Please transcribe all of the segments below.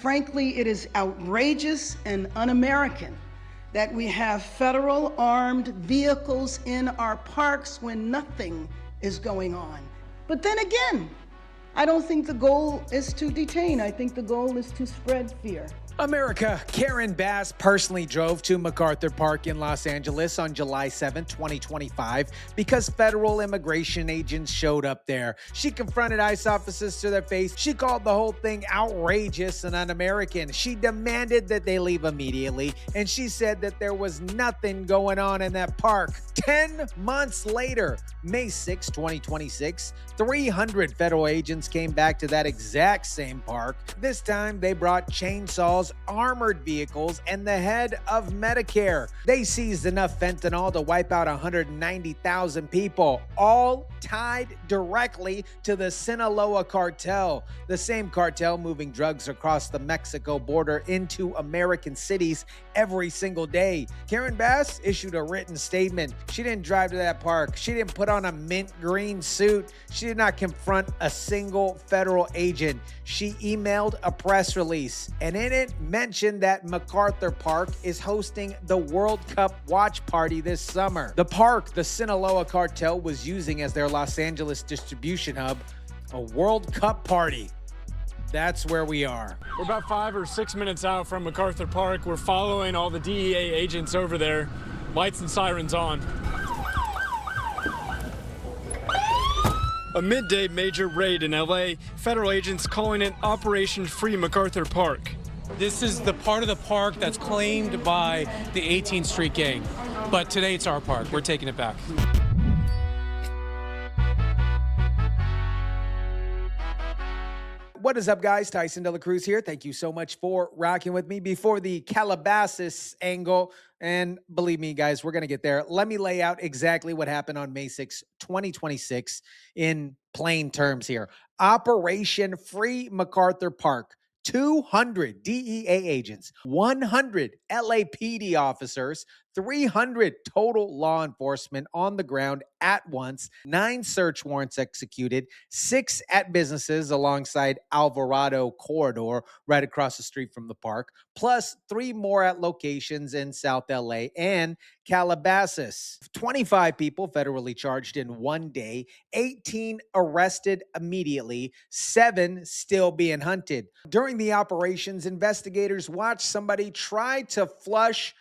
Frankly, it is outrageous and un-American that we have federal armed vehicles in our parks when nothing is going on. But then again, I don't think the goal is to detain. I think the goal is to spread fear. America, Karen Bass personally drove to MacArthur Park in Los Angeles on July 7, 2025, because federal immigration agents showed up there. She confronted ICE officers to their face. She called the whole thing outrageous and un-American. She demanded that they leave immediately, and she said that there was nothing going on in that park. 10 months later, May 6, 2026, 300 federal agents came back to that exact same park. This time, they brought chainsaws, armored vehicles, and the head of Medicare. They seized enough fentanyl to wipe out 190,000 people, all tied directly to the Sinaloa cartel, the same cartel moving drugs across the Mexico border into American cities every single day. Karen Bass issued a written statement. She didn't drive to that park. She didn't put on a mint green suit. She did not confront a single federal agent. She emailed a press release, and in it mentioned that MacArthur Park is hosting the World Cup watch party this summer. The park the Sinaloa cartel was using as their Los Angeles distribution hub, a World Cup party. That's where we are. We're about 5 or 6 minutes out from MacArthur Park. We're following all the DEA agents over there. Lights and sirens on. A midday major raid in LA. Federal agents calling it Operation Free MacArthur Park. This is the part of the park that's claimed by the 18th Street Gang. But today it's our park. We're taking it back. What is up, guys? Tyson De La Cruz here. Thank you so much for rocking with me before the Calabasas angle. And believe me, guys, we're going to get there. Let me lay out exactly what happened on May 6, 2026 in plain terms here. Operation Free MacArthur Park. 200 DEA agents, 100 LAPD officers, 300 total law enforcement on the ground at once, 9 search warrants executed, 6 at businesses alongside Alvarado Corridor right across the street from the park, plus 3 more at locations in South LA and Calabasas. 25 people federally charged in one day, 18 arrested immediately, 7 still being hunted. During the operations, investigators watched somebody try to flush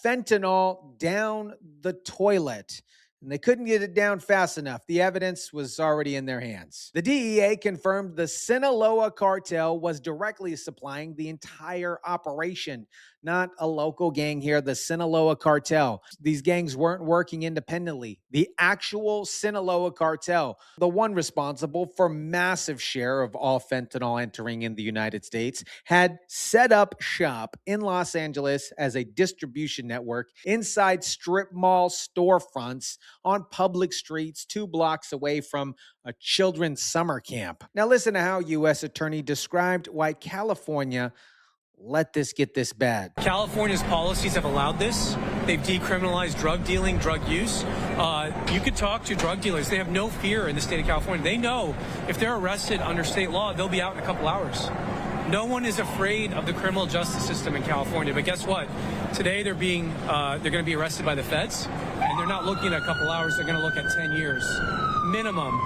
fentanyl down the toilet, and they couldn't get it down fast enough. The evidence was already in their hands. The DEA confirmed the Sinaloa cartel was directly supplying the entire operation, not a local gang here, the Sinaloa cartel. These gangs weren't working independently. The actual Sinaloa cartel, the one responsible for massive share of all fentanyl entering in the United States, had set up shop in Los Angeles as a distribution network inside strip mall storefronts on public streets 2 blocks away from a children's summer camp. Now listen to how U.S. Attorney described why California let this get this bad. California's policies have allowed this. They've decriminalized drug dealing, drug use. You could talk to drug dealers. They have no fear in the state of California. They know if they're arrested under state law, they'll be out in a couple hours. No one is afraid of the criminal justice system in California. But guess what? Today they're going to be arrested by the feds, and they're not looking at a couple hours. They're going to look at 10 years minimum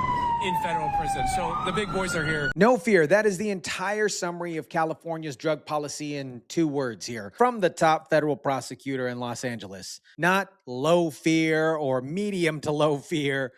in federal prison. So the big boys are here. No fear. That is the entire summary of California's drug policy in 2 words here from the top federal prosecutor in Los Angeles. Not low fear or medium to low fear.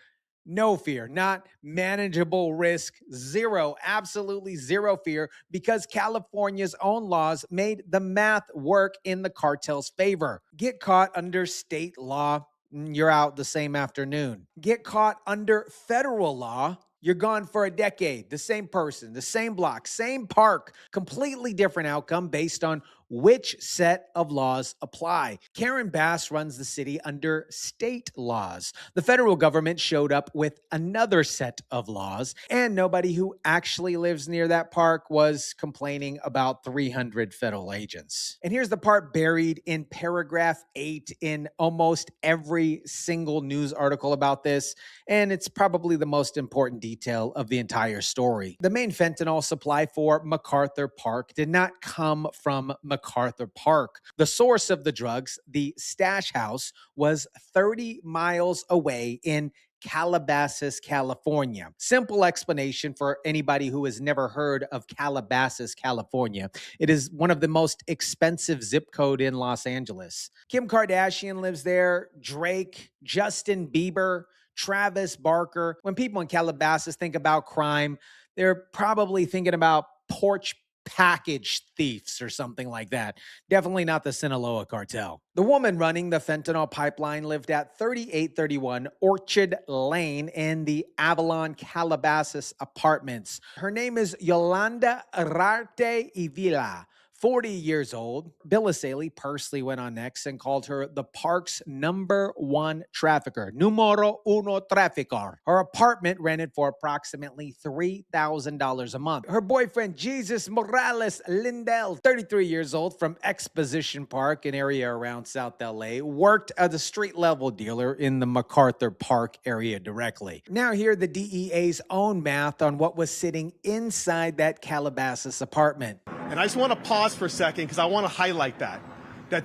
No fear, not manageable risk, zero, absolutely zero fear, because California's own laws made the math work in the cartel's favor. Get caught under state law, you're out the same afternoon. Get caught under federal law, you're gone for a decade. The same person, the same block, same park, completely different outcome based on which set of laws apply. Karen Bass runs the city under state laws. The federal government showed up with another set of laws, and nobody who actually lives near that park was complaining about 300 federal agents. And here's the part buried in paragraph 8 in almost every single news article about this, and it's probably the most important detail of the entire story. The main fentanyl supply for MacArthur Park did not come from MacArthur Park. The source of the drugs, the stash house, was 30 miles away in Calabasas, California. Simple explanation for anybody who has never heard of Calabasas, California. It is one of the most expensive zip code in Los Angeles. Kim Kardashian lives there, Drake, Justin Bieber, Travis Barker. When people in Calabasas think about crime, they're probably thinking about porch package thieves or something like that. Definitely not the Sinaloa cartel. The woman running the fentanyl pipeline lived at 3831 Orchard Lane in the Avalon, Calabasas apartments. Her name is Yolanda Ararte Ivila. 40 years old. Bill Asaley personally went on next and called her the park's #1 trafficker. Numero uno trafficker. Her apartment rented for approximately $3,000 a month. Her boyfriend, Jesus Morales Lindell, 33 years old, from Exposition Park, an area around South LA, worked as a street-level dealer in the MacArthur Park area directly. Now hear the DEA's own math on what was sitting inside that Calabasas apartment. And I just want to pause for a second because I want to highlight that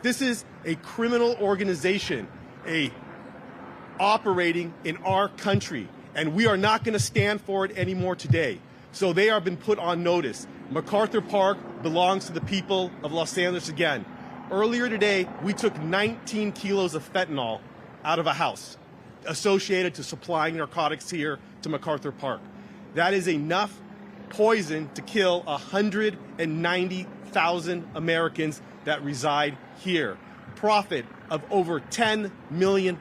this is a criminal organization, operating in our country, and we are not going to stand for it anymore today. So they have been put on notice. MacArthur Park belongs to the people of Los Angeles again. Earlier today, we took 19 kilos of fentanyl out of a house associated to supplying narcotics here to MacArthur Park. That is enough poison to kill 190,000 Americans that reside here. Profit of over $10 million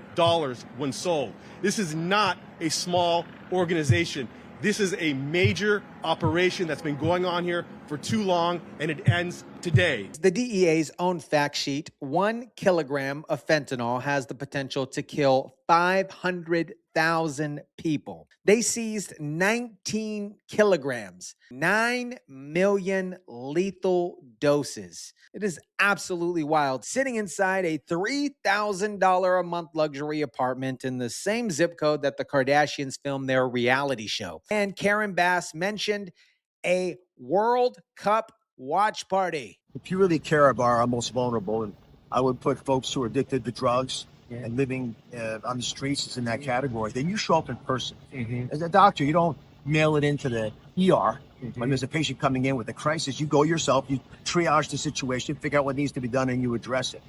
when sold. This is not a small organization. This is a major operation that's been going on here for too long, and it ends today. The DEA's own fact sheet, 1 kilogram of fentanyl has the potential to kill 500,000 people. They seized 19 kilograms, 9 million lethal doses. It is absolutely wild. Sitting inside a $3,000 a month luxury apartment in the same zip code that the Kardashians filmed their reality show. And Karen Bass mentioned a World Cup watch party. If you really care about our most vulnerable, and I would put folks who are addicted to drugs and living on the streets is in that category, then you show up in person. As a doctor, you don't mail it into the ER. When there's a patient coming in with a crisis, you go yourself, you triage the situation, figure out what needs to be done, and you address it.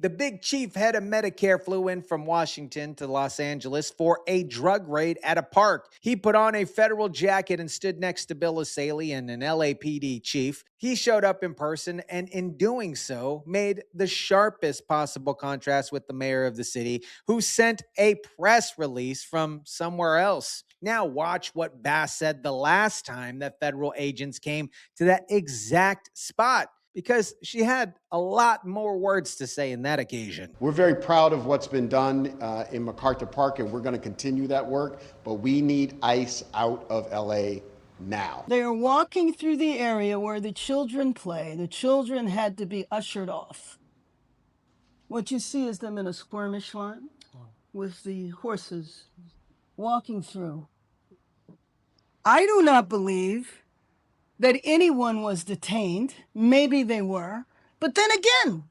The big chief head of Medicare flew in from Washington to Los Angeles for a drug raid at a park. He put on a federal jacket and stood next to Bill Asaley and an LAPD chief. He showed up in person and in doing so made the sharpest possible contrast with the mayor of the city, who sent a press release from somewhere else. Now watch what Bass said the last time that federal agents came to that exact spot, because she had a lot more words to say in that occasion. We're very proud of what's been done in MacArthur Park, and we're going to continue that work, but we need ICE out of LA now. They are walking through the area where the children play. The children had to be ushered off. What you see is them in a skirmish line with the horses walking through. I do not believe that anyone was detained. Maybe they were. But then again,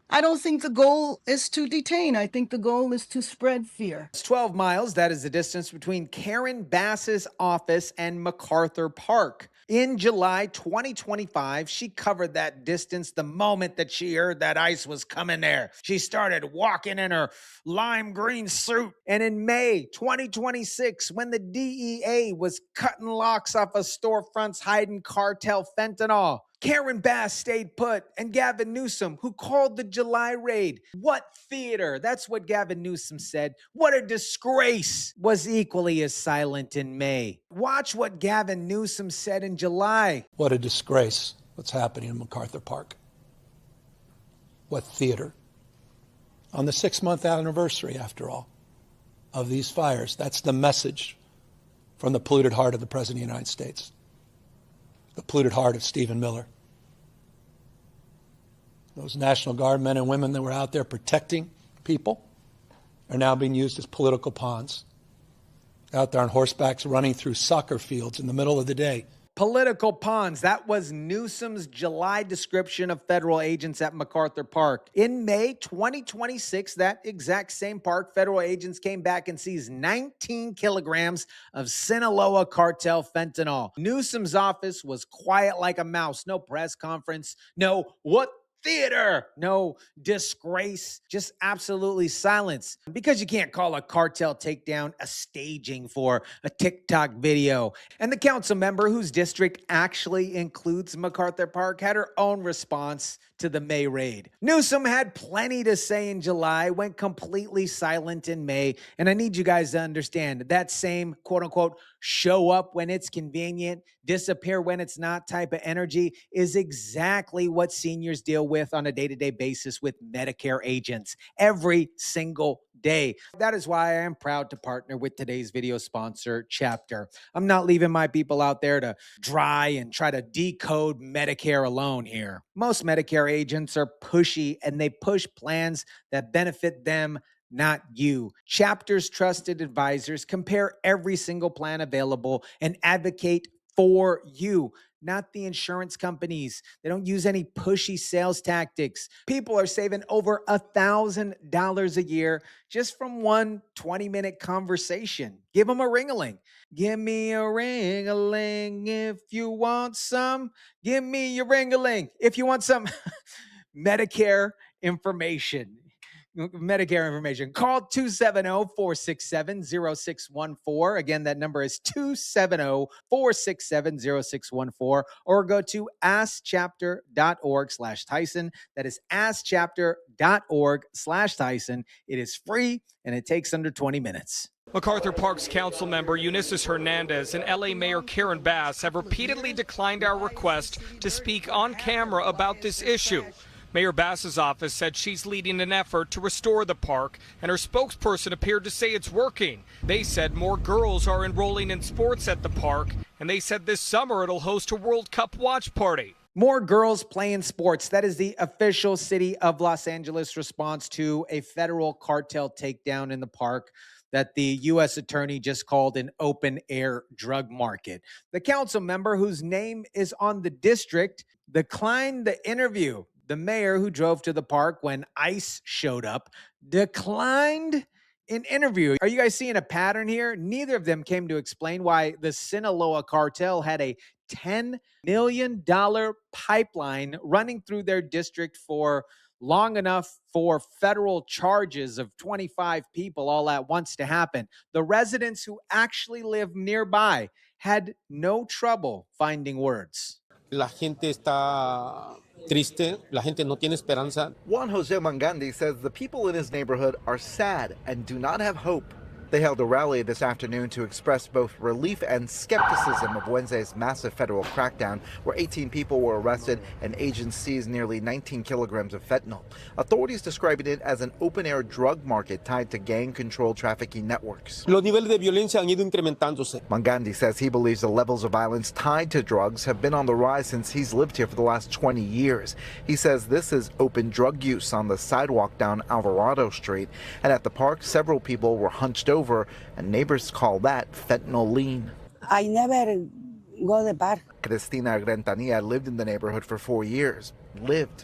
I don't think the goal is to detain. I think the goal is to spread fear. It's 12 miles. That is the distance between Karen Bass's office and MacArthur Park. In July 2025, she covered that distance the moment that she heard that ICE was coming there. She started walking in her lime green suit. And in May 2026, when the DEA was cutting locks off of storefronts hiding cartel fentanyl, Karen Bass stayed put, and Gavin Newsom, who called the July raid, "What theater?" That's what Gavin Newsom said. "What a disgrace," was equally as silent in May. Watch what Gavin Newsom said in July. "What a disgrace." what's happening in MacArthur Park. What theater? On the 6-month anniversary, after all, of these fires. That's the message from the polluted heart of the President of the United States, the polluted heart of Stephen Miller. Those National Guard men and women that were out there protecting people are now being used as political pawns, out there on horsebacks running through soccer fields in the middle of the day. Political pawns. That was Newsom's July description of federal agents at MacArthur Park. In May 2026, that exact same park, federal agents came back and seized 19 kilograms of Sinaloa cartel fentanyl. Newsom's office was quiet like a mouse. No press conference. No, what theater, no disgrace, just absolutely silence. Because you can't call a cartel takedown a staging for a TikTok video. And the council member whose district actually includes MacArthur Park had her own response to the May raid. Newsom had plenty to say in July, went completely silent in May. And I need you guys to understand that same quote unquote show up when it's convenient, disappear when it's not type of energy is exactly what seniors deal with on a day-to-day basis with Medicare agents every single day. That is why I am proud to partner with today's video sponsor, Chapter. I'm not leaving my people out there to dry and try to decode Medicare alone here. Most Medicare agents are pushy and they push plans that benefit them, not you. Chapter's trusted advisors compare every single plan available and advocate for you, not the insurance companies. They don't use any pushy sales tactics. People are saving over $1,000 a year just from one 20-minute conversation. Give them a ring-a-ling. Give me a ring-a-ling if you want some. Give me your ring-a-ling if you want some Medicare information. Medicare information. Call 270-467-0614. Again, that number is 270-467-0614. Or go to askchapter.org/Tyson. That is askchapter.org/Tyson. It is free and it takes under 20 minutes. MacArthur Park's council member Ulises Hernandez and LA Mayor Karen Bass have repeatedly declined our request to speak on camera about this issue. Mayor Bass's office said she's leading an effort to restore the park, and her spokesperson appeared to say it's working. They said more girls are enrolling in sports at the park, and they said this summer it'll host a World Cup watch party. More girls playing sports. That is the official city of Los Angeles response to a federal cartel takedown in the park that the U.S. attorney just called an open-air drug market. The council member whose name is on the district declined the interview. The mayor who drove to the park when ICE showed up declined an interview. Are you guys seeing a pattern here? Neither of them came to explain why the Sinaloa cartel had a $10 million pipeline running through their district for long enough for federal charges of 25 people all at once to happen. The residents who actually live nearby had no trouble finding words. La gente está triste, la gente no tiene esperanza. Juan Jose Mangandi says the people in his neighborhood are sad and do not have hope. They held a rally this afternoon to express both relief and skepticism of Wednesday's massive federal crackdown, where 18 people were arrested and agents seized nearly 19 kilograms of fentanyl. Authorities describing it as an open-air drug market tied to gang-controlled trafficking networks. Los niveles de violencia han ido incrementándose. Mangandi says he believes the levels of violence tied to drugs have been on the rise since he's lived here for the last 20 years. He says this is open drug use on the sidewalk down Alvarado Street, and at the park, several people were hunched over, and neighbors call that fentanyl lean. I never go to the park. Cristina Grentanilla lived in the neighborhood for 4 years.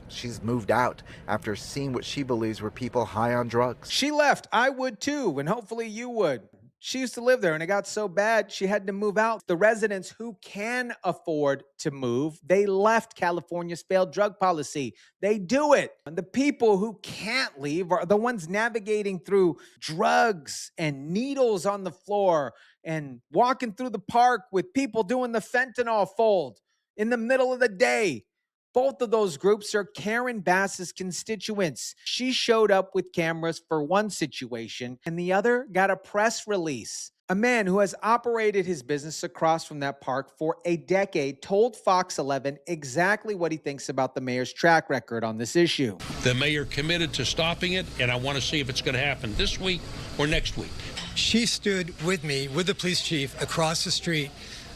She's moved out after seeing what she believes were people high on drugs. She left. I would too, and hopefully you would. She used to live there, and it got so bad she had to move out. The residents who can afford to move, they left California's failed drug policy. They do it. And the people who can't leave are the ones navigating through drugs and needles on the floor and walking through the park with people doing the fentanyl fold in the middle of the day. Both of those groups are Karen Bass's constituents. She showed up with cameras for one situation, and the other got a press release. A man who has operated his business across from that park for a decade told Fox 11 exactly what he thinks about the mayor's track record on this issue. The mayor committed to stopping it, and I want to see if it's going to happen this week or next week. She stood with me, with the police chief, across the street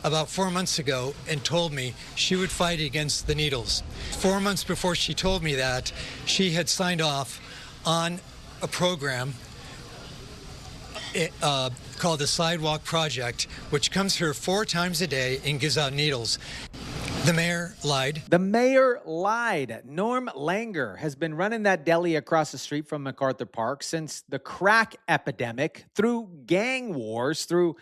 about 4 months ago and told me she would fight against the needles. 4 months before she told me that, she had signed off on a program called the Sidewalk Project, which comes here 4 times a day and gives out needles. The mayor lied. The mayor lied. Norm Langer has been running that deli across the street from MacArthur Park since the crack epidemic, through gang wars, through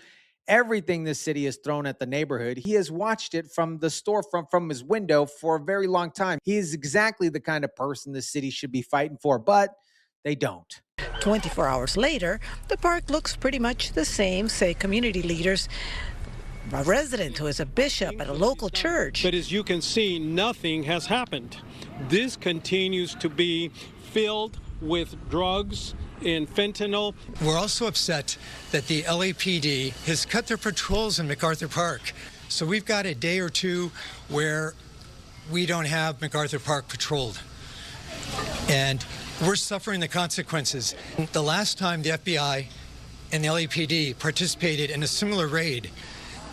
everything this city has thrown at the neighborhood. He has watched it from the storefront, from his window, for a very long time. He is exactly the kind of person the city should be fighting for, but they don't. 24 hours later, the park looks pretty much the same, say community leaders. A resident who is a bishop at a local church. But as you can see, nothing has happened. This continues to be filled with drugs and fentanyl. We're also upset that the LAPD has cut their patrols in MacArthur Park. So we've got a day or two where we don't have MacArthur Park patrolled. And we're suffering the consequences. The last time the FBI and the LAPD participated in a similar raid,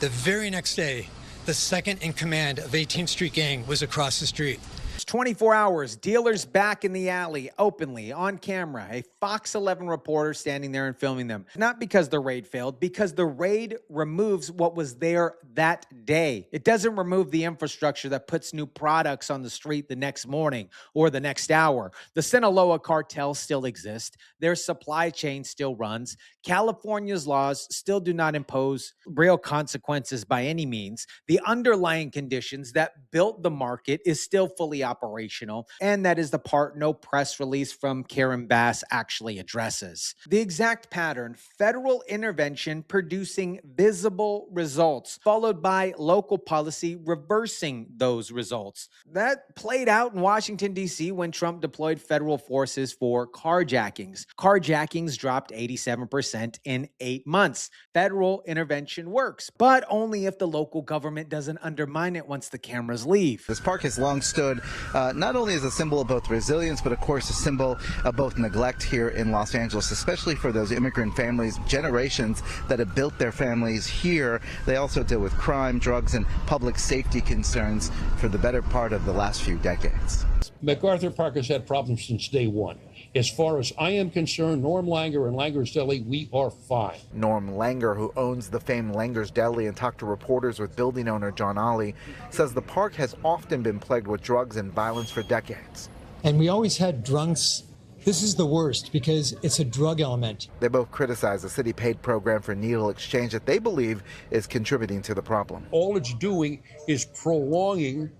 the very next day, the second in command of 18th Street Gang was across the street. 24 hours, dealers back in the alley, openly, on camera. A Fox 11 reporter standing there and filming them. Not because the raid failed, because the raid removes what was there that day. It doesn't remove the infrastructure that puts new products on the street the next morning or the next hour. The Sinaloa cartel still exists. Their supply chain still runs. California's laws still do not impose real consequences by any means. The underlying conditions that built the market is still fully operational, and that is the part no press release from Karen Bass actually addresses. The exact pattern: federal intervention producing visible results, followed by local policy reversing those results. That played out in Washington, D.C. when Trump deployed federal forces for carjackings. Carjackings dropped 87% in 8 months. Federal intervention works, but only if the local government doesn't undermine it once the cameras leave. This park has long stood not only as a symbol of both resilience, but of course a symbol of both neglect here in Los Angeles, especially for those immigrant families, generations that have built their families here. They also deal with crime, drugs, and public safety concerns for the better part of the last few decades. MacArthur Park has had problems since day one. As far as I am concerned, Norm Langer and Langer's Deli, we are fine. Norm Langer, who owns the famed Langer's Deli and talked to reporters with building owner John Ollie, says the park has often been plagued with drugs and violence for decades. And we always had drunks. This is the worst because it's a drug element. They both criticize the city-paid program for needle exchange that they believe is contributing to the problem. All it's doing is prolonging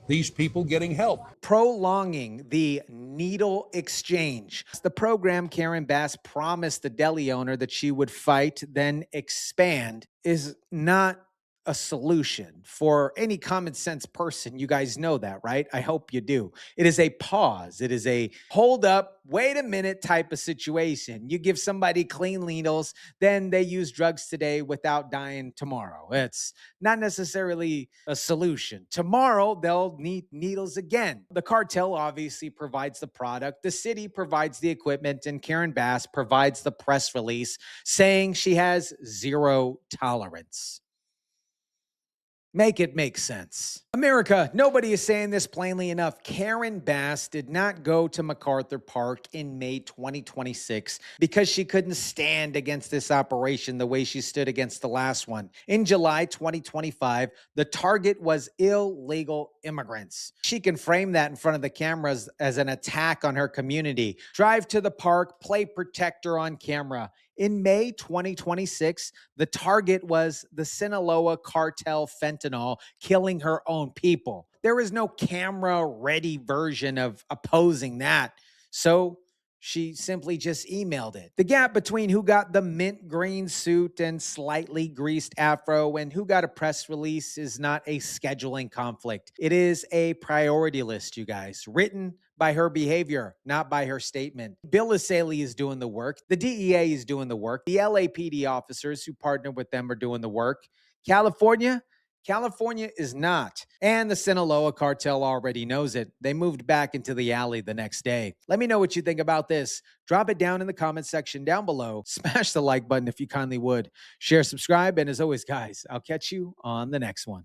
these people getting help. Prolonging the needle exchange. The program Karen Bass promised the deli owner that she would fight, then expand, is not a solution for any common sense person. You guys know that, right? I hope you do. It is a pause. It is a hold up, wait a minute type of situation. You give somebody clean needles, then they use drugs today without dying tomorrow. It's not necessarily a solution. Tomorrow, they'll need needles again. The cartel obviously provides the product. The city provides the equipment, and Karen Bass provides the press release saying she has zero tolerance. Make it make sense. America, nobody is saying this plainly enough. Karen Bass did not go to MacArthur Park in May 2026 because she couldn't stand against this operation the way she stood against the last one. In July 2025, the target was illegal immigrants. She can frame that in front of the cameras as an attack on her community. Drive to the park, play protector on camera. In May 2026, the target was the Sinaloa cartel fentanyl killing her own people. There is no camera-ready version of opposing that. So She simply just emailed it. The gap between who got the mint green suit and slightly greased afro and who got a press release is not a scheduling conflict. It is a priority list, you guys, written by her behavior, not by her statement. Bill Asaley is doing the work. The DEA is doing the work. The LAPD officers who partner with them are doing the work. California is not. And the Sinaloa cartel already knows it. They moved back into the alley the next day. Let me know what you think about this. Drop it down in the comment section down below. Smash the like button if you kindly would. Share, subscribe, and as always, guys, I'll catch you on the next one.